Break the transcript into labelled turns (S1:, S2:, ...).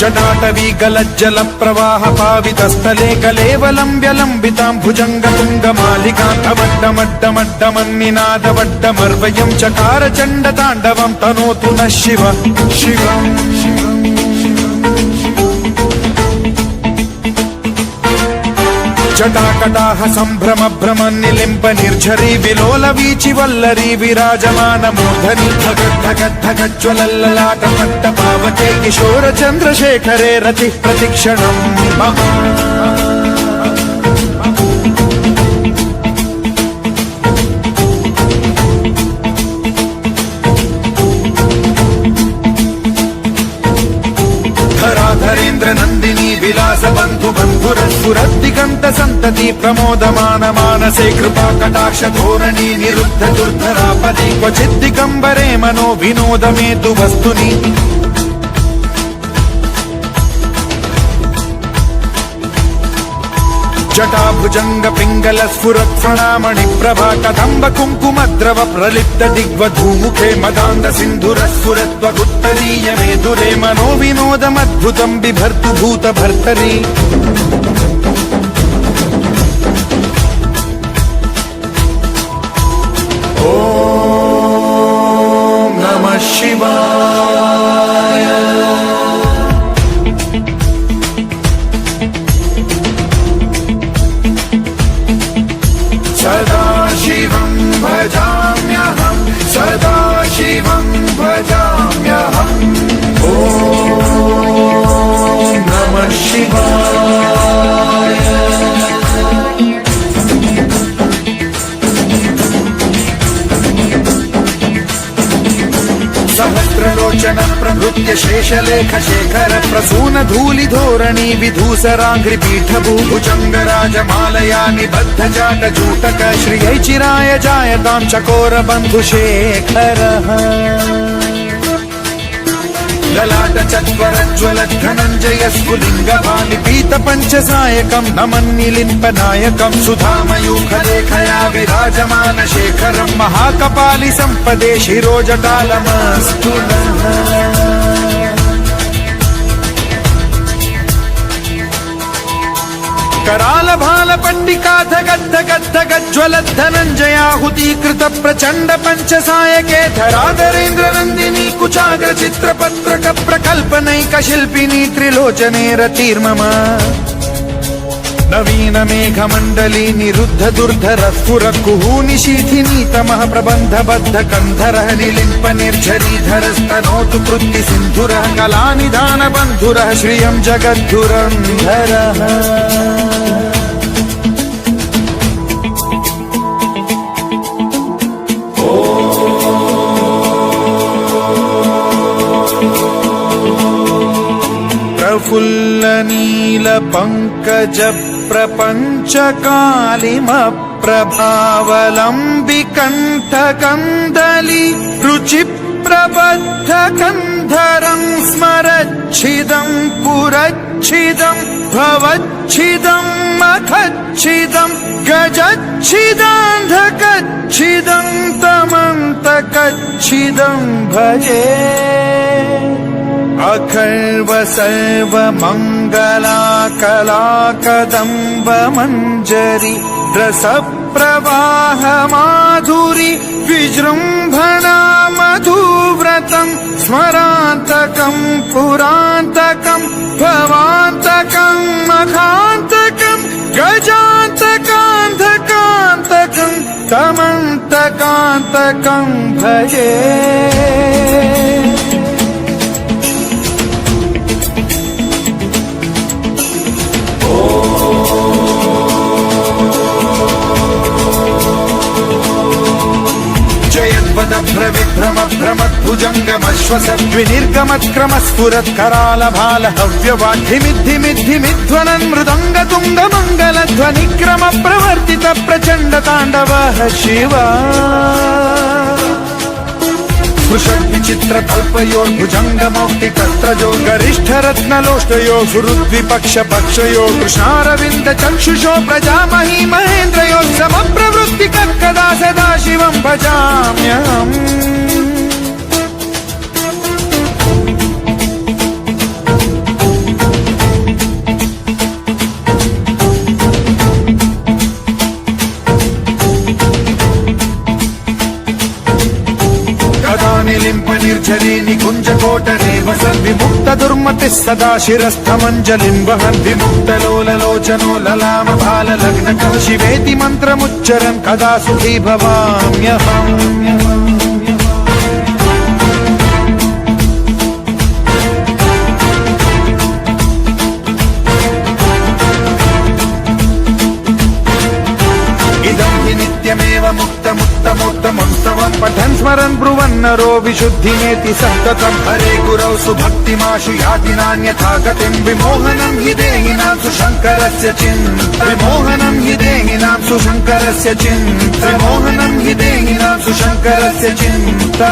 S1: जटाटवी गलज्जल प्रवाह पावितस्थले कलेवलम्ब्यलम्बितां भुजङ्गतुङ्गमालिकान्तवड्डमड्डमड्डमन्निनादवड्डमर्वयं चकार चण्डताण्डवं तनोतु नः शिव शिवम् जटाकटाह सम्भ्रम भ्रमन्निलिम्प निर्झरी विलोल वीचि वल्लरी विराजमान मूर्धनि धगद्धगद्धगज्ज्वलल्ललाट पट्ट पावके किशोर चन्द्रशेखरे रतिः प्रतिक्षणम् धरेन्द्र नंदिनी विलास बंधु बंधुरस्फुरद्दिगंत संतति प्रमोदमान मानसे कृपा कटाक्ष धोरणी निरुद्ध दुर्धरापदि क्वचित् दिगंबरे मनो विनोद मेतु वस्तुनि जटाभुजंग पिंगल स्फुरत् प्रणामणि प्रभा कदंब कुंकुमद्रव प्रलिप्त दिग्वधूमुखे मदान्ध सिन्धुर स्फुरत्वगुत्तरीय मेदुरे मनो विनोदमद्भुतं बिभर्तु भूत भर्तरि ॐ नमः शिवाय सदा शिवं भजाम्यहं सदा शिवं भजाम्यहम् ॐ नमः शिवाय सहस्रलोचन प्रभृत्य शेषलेख शेखर प्रसून धूलि धोरणी विधूसराङ्घ्रि पीठभूभुजङ्ग राजमालया निबद्ध जाट जूटक श्रियै चिराय जायतां चकोर बन्धुशेखरः ललाट चत्वरज्ज्वल धनञ्जय स्फुलिङ्ग वालिपीत पञ्चसायकं नमन्निलिम्पनायकं सुधामयूखलेखया विराजमान शेखरं महाकपालि सम्पदे शिरोजटालमस्तु नः कराल भाल पंडिका धगद्ध गद्ध गज्ज्वलत् धनञ्जयाहुतीकृत प्रचण्ड पञ्चसायके धराधरेन्द्र नन्दिनी कुचाग्र चित्रपत्रक प्रकल्पनैक शिल्पिनी त्रिलोचने रतिर्मम नवीन मेघमण्डली निरुद्ध दुर्धर स्फुर कुहूनि शीथिनी तमः प्रबन्ध बद्ध कन्धरः निलिम्प निर्झरीधर स्तनोतु कृत्ति सिन्धुरः कलानिधान बन्धुरः श्रियं जगद्धुरन्धरः प्रफुल्ल नील पंकज प्रपंच कालिम प्रभावलंबि कंठ कंदली रुचि प्रबद्ध कंधरं स्मरच्छिदं पुरच्छिदं भवच्छिदं मखच्छिदं गजच्छिदान्धकच्छिदं तमन्तकच्छिदं भजे अखर्व सर्व मंगला कला कदम्ब मंजरी रस प्रवाह माधुरी विजृंभणा मधुव्रतं स्मरान्तकं पुरान्तकं भवान्तकं मखान्तकं गजान्तकान्धकान्तकं तमन्तकान्तकं भजे विभ्रम भ्रमद्भुजङ्गमश्वसद्विनिर्गमत्क्रम स्फुरत् कराल भाल हव्यवाद्धिमिद्धिमिद्धिमिध्वनन् मृदङ्ग तुङ्ग मङ्गलध्वनिक्रम प्रवर्तित प्रचण्ड ताण्डवः शिवा विचित्र कल्पयो भुजङ्गमौक्तिकत्रजो गरिष्ठ रत्नलोष्टयो सुहृद्विपक्ष पक्षयो कृष्णारविन्द चक्षुषो प्रजामही महेन्द्रयो समप्रवृत्तिकः कदा सदा शिवं भजाम्यहम् निकुञ्जकोटरेव सद्विमुक्त दुर्मतिः सदा शिरस्थमञ्जलिं वहन् विमुक्तलोललोचनो ललाम बाललग्नकः शिवेति मन्त्रमुच्चरन् कदा सुखी भवाम्यहम् नित्यमेव मुक्तमुत्तमोत्तमोत्तमं पठन् स्मरन् ब्रुवन्नरो विशुद्धिमेति सन्ततं हरे गुरौ सुभक्तिमाशु याति नान्यथा गतिं विमोहनं हि देहिनां सुशङ्करस्य चिन्ता विमोहनं हि देहिनां सुशङ्करस्य चिन्ता विमोहनं हि देहिनां सुशङ्करस्य चिन्ता